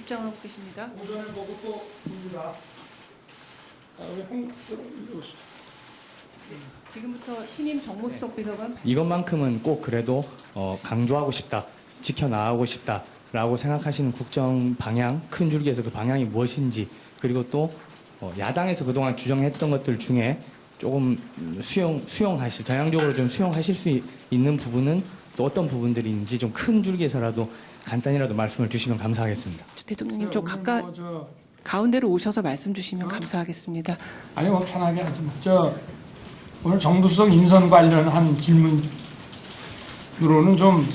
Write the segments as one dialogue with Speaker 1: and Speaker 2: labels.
Speaker 1: 입장을 하고 계십니다.
Speaker 2: 오전에 보고 또 봅니다.
Speaker 1: 지금부터 신임 정무수석 비서관
Speaker 3: 이것만큼은 꼭 그래도 강조하고 싶다, 지켜나가고 싶다라고 생각하시는 국정 방향, 큰 줄기에서 그 방향이 무엇인지, 그리고 또 야당에서 그동안 주장했던 것들 중에 조금 수용하실, 전향적으로 좀 수용하실 수 있는 부분은 또 어떤 부분들이 있는지 좀 큰 줄기에서라도 간단히라도 말씀을 주시면 감사하겠습니다.
Speaker 1: 대통령님 좀 가운데로 오셔서 말씀 주시면 감사하겠습니다.
Speaker 2: 아니 뭐 편하게 하지 뭐. 오늘 정부수석 인선 관련한 질문으로는 좀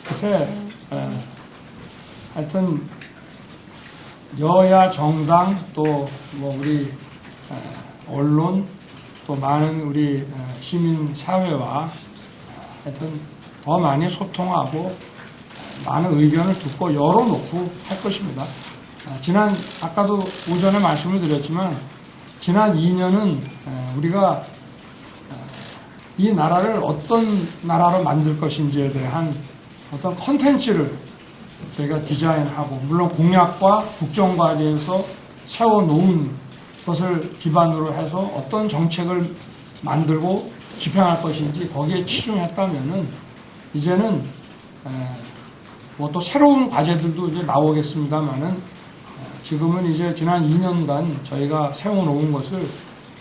Speaker 2: 글쎄 하여튼 여야 정당 또 뭐 우리 언론 또 많은 우리 시민 사회와 하여튼 더 많이 소통하고 많은 의견을 듣고 열어놓고 할 것입니다. 아까도 오전에 말씀을 드렸지만 지난 2년은 우리가 이 나라를 어떤 나라로 만들 것인지에 대한 어떤 컨텐츠를 저희가 디자인하고, 물론 공약과 국정과제에서 세워놓은 것을 기반으로 해서 어떤 정책을 만들고 집행할 것인지 거기에 치중했다면은 이제는 뭐 또 새로운 과제들도 이제 나오겠습니다만은 지금은 이제 지난 2년간 저희가 세워놓은 것을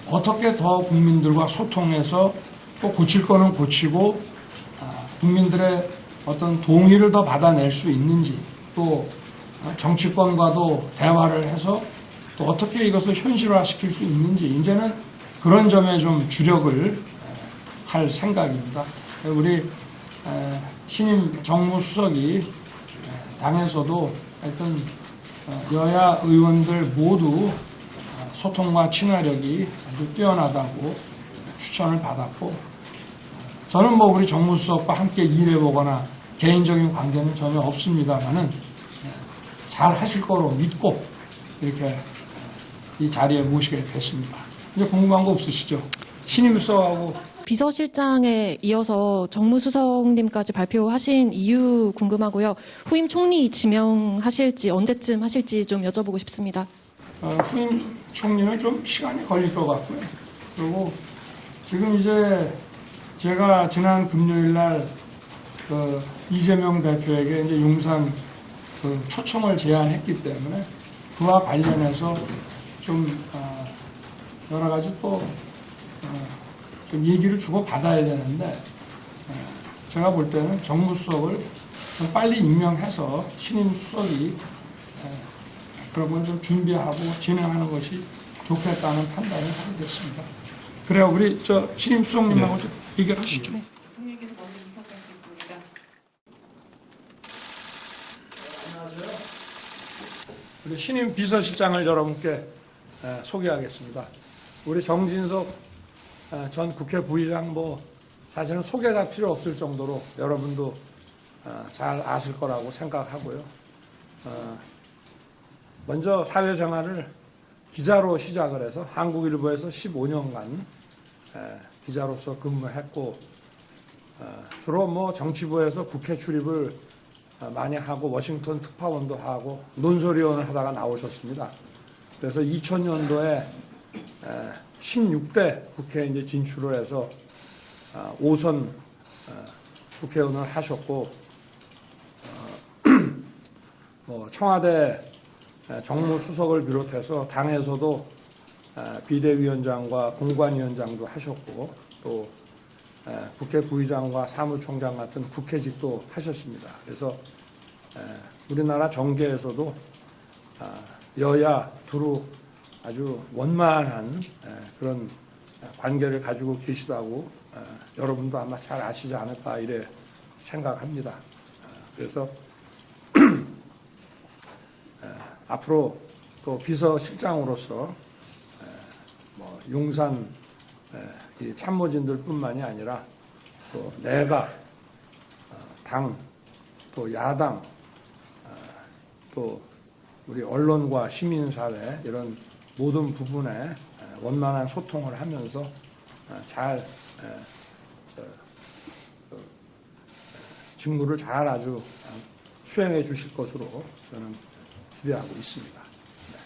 Speaker 2: 어떻게 더 국민들과 소통해서 또 고칠 거는 고치고 국민들의 어떤 동의를 더 받아낼 수 있는지, 또 정치권과도 대화를 해서 또 어떻게 이것을 현실화시킬 수 있는지, 이제는 그런 점에 좀 주력을 할 생각입니다. 우리 신임 정무수석이 당에서도 하여튼 여야 의원들 모두 소통과 친화력이 아주 뛰어나다고 추천을 받았고, 저는 뭐 우리 정무수석과 함께 일해보거나 개인적인 관계는 전혀 없습니다만은 잘 하실 거로 믿고 이렇게 이 자리에 모시게 됐습니다. 이제 궁금한 거 없으시죠? 신임 수석하고
Speaker 4: 비서실장에 이어서 정무수석님까지 발표하신 이유 궁금하고요. 후임 총리 지명하실지 언제쯤 하실지 좀 여쭤보고 싶습니다.
Speaker 2: 후임 총리는 좀 시간이 걸릴 것 같고요. 그리고 지금 이제 제가 지난 금요일 날 이재명 대표에게 이제 용산 초청을 제안했기 때문에 그와 관련해서 좀 여러 가지 또 좀 얘기를 주고 받아야 되는데, 제가 볼 때는 정무수석을 좀 빨리 임명해서 신임 수석이 그런 걸 좀 준비하고 진행하는 것이 좋겠다는 판단을 하게 됐습니다. 그래요, 우리 신임 수석님하고 좀 얘기하시죠.
Speaker 1: 네, 대통령께서 먼저 이사하시겠습니다.
Speaker 2: 안녕하세요. 우리 신임 비서실장을 여러분께 소개하겠습니다. 우리 정진석 전 국회 부의장 사실은 소개가 필요 없을 정도로 여러분도 잘 아실 거라고 생각하고요. 먼저 사회생활을 기자로 시작을 해서 한국일보에서 15년간 기자로서 근무했고, 주로 정치부에서 국회 출입을 많이 하고 워싱턴 특파원도 하고 논설위원을 하다가 나오셨습니다. 그래서 2000년도에 16대 국회에 이제 진출을 해서 5선 국회의원을 하셨고, 청와대 정무수석을 비롯해서 당에서도 비대위원장과 공관위원장도 하셨고, 또 국회 부의장과 사무총장 같은 국회직도 하셨습니다. 그래서 우리나라 정계에서도 여야 두루 아주 원만한 그런 관계를 가지고 계시다고 여러분도 아마 잘 아시지 않을까 이래 생각합니다. 그래서 앞으로 또 비서실장으로서 용산 참모진들 뿐만이 아니라 또 내각, 당, 또 야당, 또 우리 언론과 시민사회 이런 모든 부분에 원만한 소통을 하면서 잘 직무를 잘 아주 수행해 주실 것으로 저는 기대하고 있습니다. 네.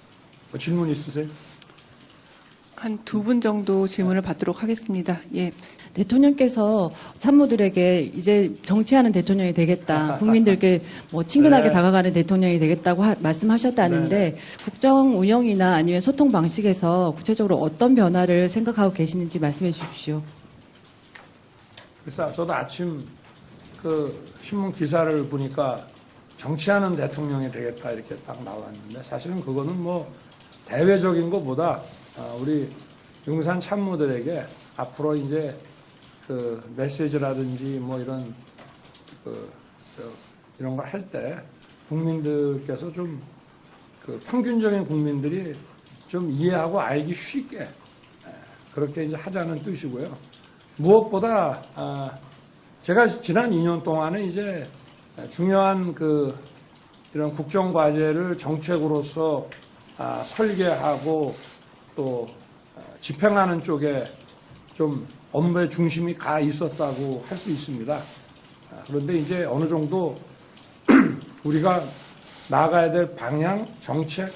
Speaker 2: 뭐 질문 있으세요?
Speaker 1: 한 두 분 정도 질문을 받도록 하겠습니다. 예.
Speaker 5: 대통령께서 참모들에게 이제 정치하는 대통령이 되겠다, 국민들께 뭐 친근하게
Speaker 2: 네.
Speaker 5: 다가가는 대통령이 되겠다고 말씀하셨다는데 국정 운영이나 아니면 소통 방식에서 구체적으로 어떤 변화를 생각하고 계시는지 말씀해 주십시오.
Speaker 2: 그래서 저도 아침 그 신문 기사를 보니까 정치하는 대통령이 되겠다 이렇게 딱 나왔는데 사실은 그거는 뭐 대외적인 것보다 우리 용산 참모들에게 앞으로 이제 그 메시지라든지 뭐 이런 이런 걸 할 때 국민들께서 좀 그 평균적인 국민들이 좀 이해하고 알기 쉽게 그렇게 이제 하자는 뜻이고요. 무엇보다 제가 지난 2년 동안은 이제 중요한 그 이런 국정 과제를 정책으로서 설계하고 또 집행하는 쪽에 좀 업무의 중심이 가 있었다고 할 수 있습니다. 그런데 이제 어느 정도 우리가 나아가야 될 방향, 정책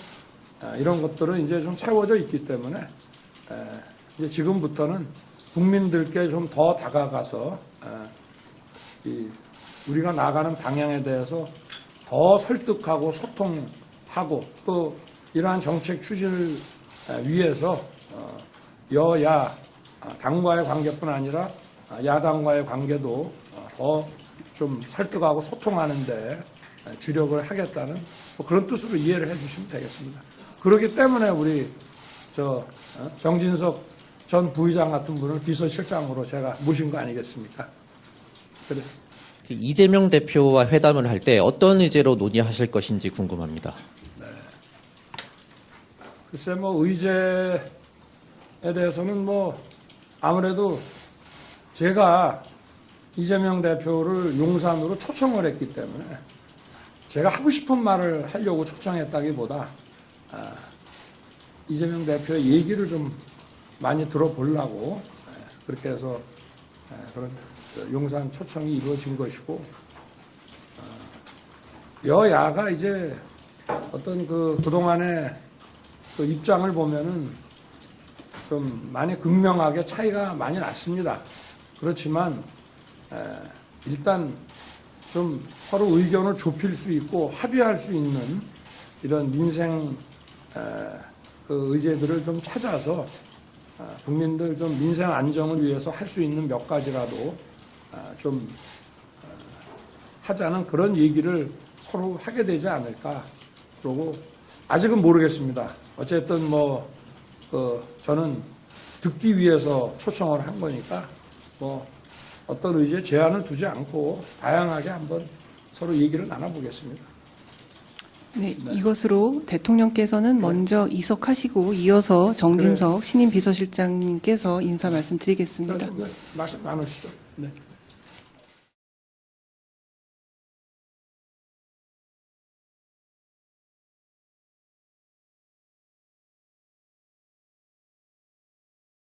Speaker 2: 이런 것들은 이제 좀 세워져 있기 때문에 이제 지금부터는 국민들께 좀 더 다가가서 우리가 나가는 방향에 대해서 더 설득하고 소통하고 또 이러한 정책 추진을 위해서 여야 당과의 관계뿐 아니라 야당과의 관계도 더 좀 설득하고 소통하는데 주력을 하겠다는 뭐 그런 뜻으로 이해를 해주시면 되겠습니다. 그렇기 때문에 우리 정진석 전 부의장 같은 분을 비서실장으로 제가 모신 거 아니겠습니까? 그래.
Speaker 6: 이재명 대표와 회담을 할 때 어떤 의제로 논의하실 것인지 궁금합니다.
Speaker 2: 네. 글쎄 뭐 의제에 대해서는 뭐 아무래도 제가 이재명 대표를 용산으로 초청을 했기 때문에 제가 하고 싶은 말을 하려고 초청했다기보다 이재명 대표의 얘기를 좀 많이 들어보려고 그렇게 해서 그런 용산 초청이 이루어진 것이고 여야가 이제 어떤 그동안의 그 입장을 보면은 좀 많이 극명하게 차이가 많이 났습니다. 그렇지만 일단 좀 서로 의견을 좁힐 수 있고 합의할 수 있는 이런 민생 그 의제들을 좀 찾아서 국민들 좀 민생 안정을 위해서 할 수 있는 몇 가지라도 좀 하자는 그런 얘기를 서로 하게 되지 않을까. 그러고 아직은 모르겠습니다. 어쨌든 뭐 저는 듣기 위해서 초청을 한 거니까 뭐 어떤 의지에 제한을 두지 않고 다양하게 한번 서로 얘기를 나눠보겠습니다.
Speaker 1: 네, 이것으로 대통령께서는 먼저 이석하시고 이어서 정진석 신임 비서실장님께서 인사 말씀드리겠습니다.
Speaker 2: 말씀 나누시죠. 네.